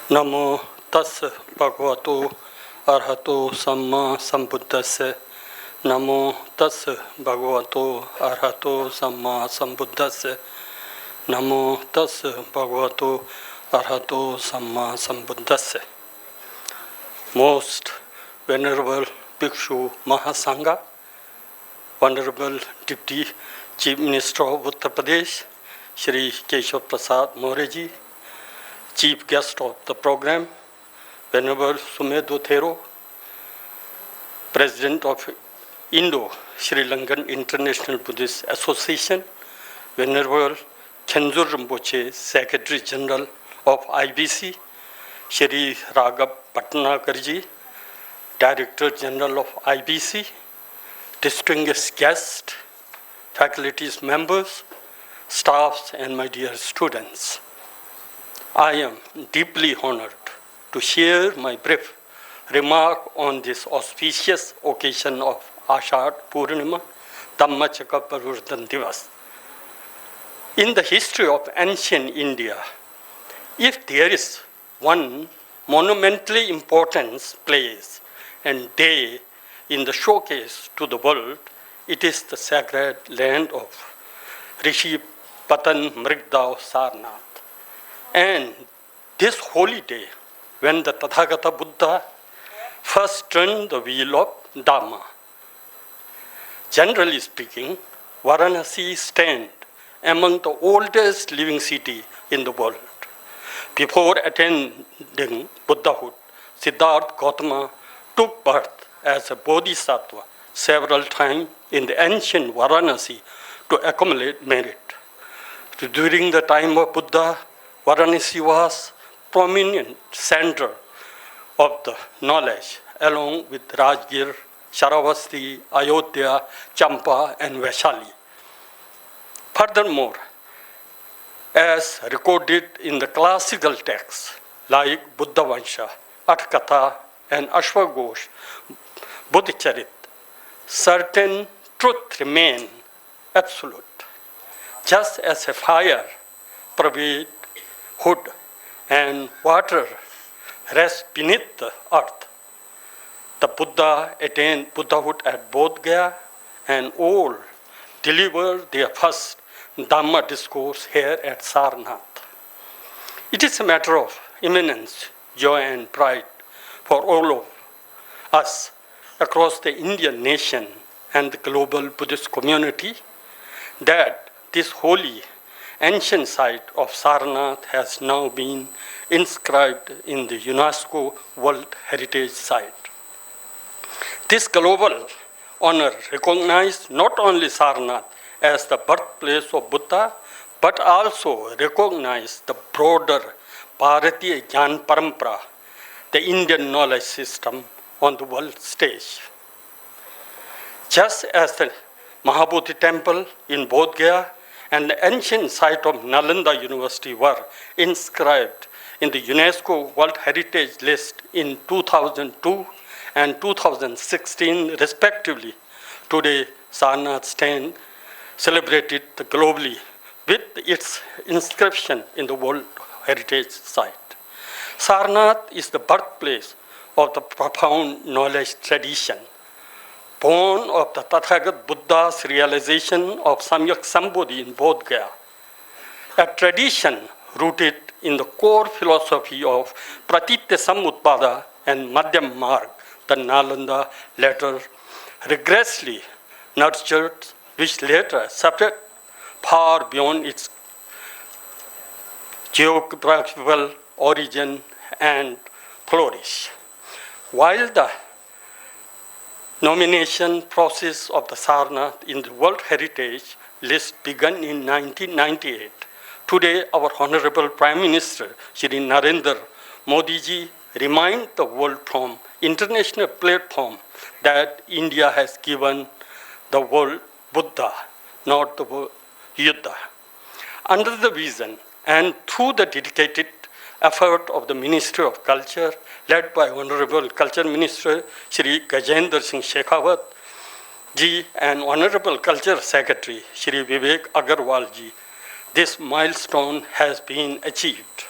Namo tassa bhagavato arhato samma sambuddhassa. Namo tassa bhagavato arhato samma sambuddhassa. Namo tassa bhagavato arhato samma sambuddhassa. Most Venerable Bhikshu Mahasangha, Honorable Deputy Chief Minister of Uttar Pradesh, Shri Keshav Prasad Moreji, Chief Guest of the program, Venerable Sumedho Thero, President of Indo-Sri Lankan International Buddhist Association, Venerable Chancellor Rinpoche, Secretary General of IBC, Shri Raghav Bhatnagarji, Director General of IBC, distinguished guests, faculties members, staffs, and my dear students. I am deeply honored to share my brief remark on this auspicious occasion of Ashad Purnima, Dhammachakra Pravartan Divas. In the history of ancient India, if there is one monumentally important place and day in the showcase to the world, it is the sacred land of Rishi Patan Mrigdav Sarnath. And this holy day, when the Tathagata Buddha first turned the wheel of Dhamma. Generally speaking, Varanasi stands among the oldest living city in the world. Before attaining Buddhahood, Siddhartha Gautama took birth as a bodhisattva several times in the ancient Varanasi to accumulate merit. During the time of Buddha, Varanasi was prominent center of the knowledge, along with Rajgir, Sharavasti, Ayodhya, Champa, and Vaishali. Furthermore, as recorded in the classical texts like Buddha Vansha, Atkatha, and Ashwaghosh, Buddhacharit, certain truth remain absolute. Just as a fire pervades wood and water rests beneath the earth, the Buddha attained Buddhahood at Bodh Gaya, and all delivered their first Dhamma discourse here at Sarnath. It is a matter of immense joy and pride for all of us across the Indian nation and the global Buddhist community that this holy ancient site of Sarnath has now been inscribed in the UNESCO World Heritage Site. This global honor recognizes not only Sarnath as the birthplace of Buddha, but also recognizes the broader Bharatiya Jnana Parampara, the Indian knowledge system on the world stage. Just as the Mahabodhi temple in Bodh Gaya and the ancient site of Nalanda University were inscribed in the UNESCO World Heritage List in 2002 and 2016 respectively, today Sarnath stand celebrated globally with its inscription in the World Heritage Site. Sarnath is the birthplace of the profound knowledge tradition, born of the Tathagat Buddha's realization of Samyak Sambodhi in Bodh Gaya, a tradition rooted in the core philosophy of Pratitya Samutpada and Madhyam Marg, the Nalanda later rigorously nurtured, which later spread far beyond its geographical origin and flourish. While the nomination process of the Sarnath in the World Heritage List began in 1998. Today, our Honorable Prime Minister, Shri Narendra Modi ji, reminds the world from international platform that India has given the world Buddha, not the world Yuddha. Under the vision and through the dedicated effort of the Ministry of Culture, led by Honorable Culture Minister Shri Gajendra Singh Shekhawat ji and Honorable Culture Secretary Shri Vivek Agarwal ji, this milestone has been achieved.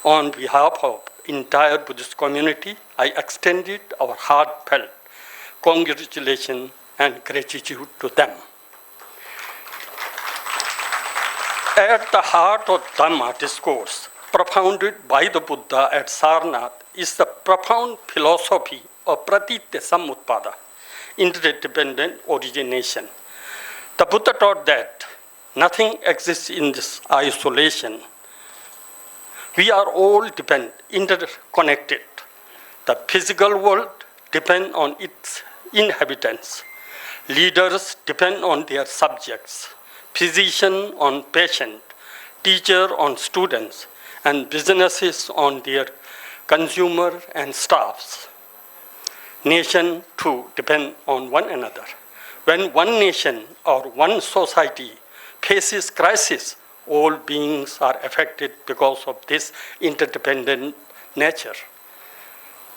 On behalf of entire Buddhist community, I extended our heartfelt congratulations and gratitude to them. At the heart of Dhamma discourse, propounded by the Buddha at Sarnath, is the profound philosophy of pratitya samutpada, interdependent origination. The Buddha taught that nothing exists in this isolation. We are all interconnected. The physical world depends on its inhabitants. Leaders depend on their subjects. Physician on patient, teacher on students, and businesses on their consumer and staffs. Nation too depend on one another. When one nation or one society faces crisis, all beings are affected because of this interdependent nature.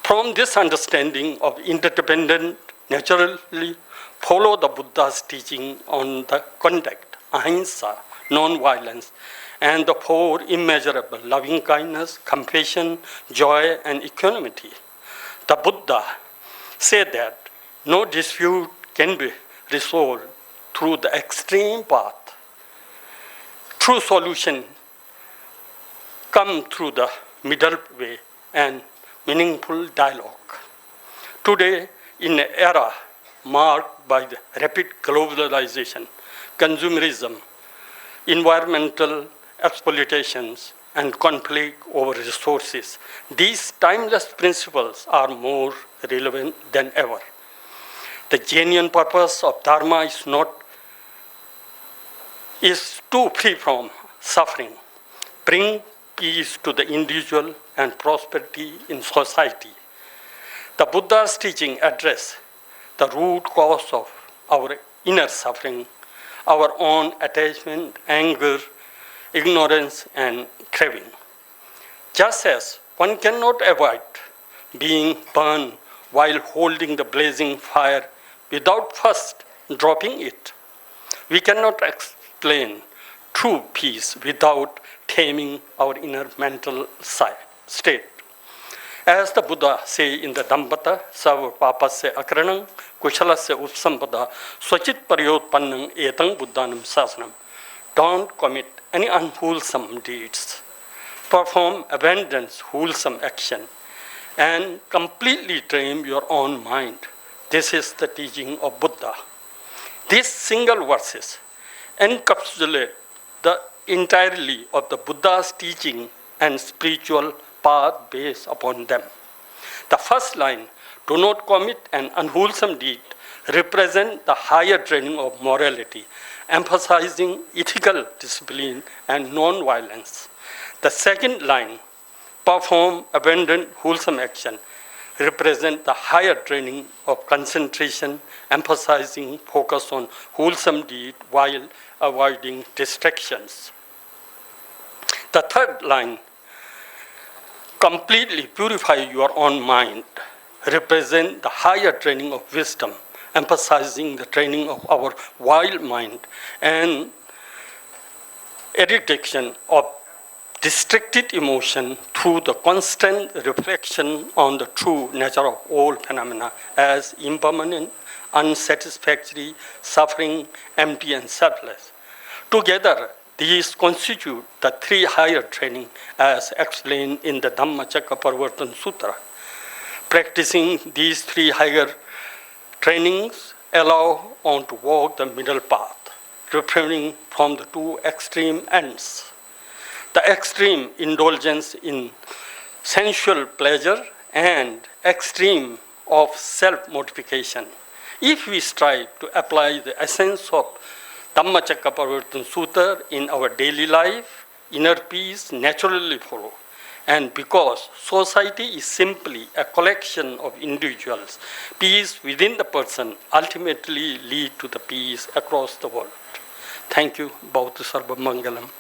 From this understanding of interdependent, naturally follow the Buddha's teaching on the conduct, ahimsa, non-violence, and the four immeasurable loving kindness, compassion, joy, and equanimity. The Buddha said that no dispute can be resolved through the extreme path. True solution come through the middle way and meaningful dialogue. Today, in an era marked by the rapid globalization, consumerism, environmental exploitations, and conflict over resources, these timeless principles are more relevant than ever. The genuine purpose of Dharma is to free from suffering, bring peace to the individual and prosperity in society. The Buddha's teaching address the root cause of our inner suffering, our own attachment, anger, ignorance, and craving. Just as one cannot avoid being burned while holding the blazing fire without first dropping it, we cannot explain true peace without taming our inner mental state. As the Buddha says in the Dhammachakra, Sava Papasya Akranam, Kushalasya Upsampada, Swachit Paryotpannam Etang Buddhanam Sasanam. Don't commit any unwholesome deeds. Perform abundance wholesome action and completely train your own mind. This is the teaching of Buddha. These single verses encapsulate the entirely of the Buddha's teaching and spiritual path based upon them. The first line, do not commit an unwholesome deed, represent the higher training of morality, emphasizing ethical discipline and non-violence. The second line, perform abundant wholesome action, represent the higher training of concentration, emphasizing focus on wholesome deed while avoiding distractions. The third line, completely purify your own mind, represent the higher training of wisdom, emphasizing the training of our wild mind and eradication of distracted emotion through the constant reflection on the true nature of all phenomena as impermanent, unsatisfactory, suffering, empty, and selfless. Together, these constitute the three higher training as explained in the Dhammachakra Pravartan Sutra. Practicing these three higher trainings allow one to walk the middle path, refraining from the two extreme ends. The extreme indulgence in sensual pleasure and extreme of self-mortification. If we strive to apply the essence of Dhammachakra Pravartan Sutra in our daily life, inner peace naturally follow. And because society is simply a collection of individuals, peace within the person ultimately lead to the peace across the world. Thank you. Bhavatu Sarva Mangalam.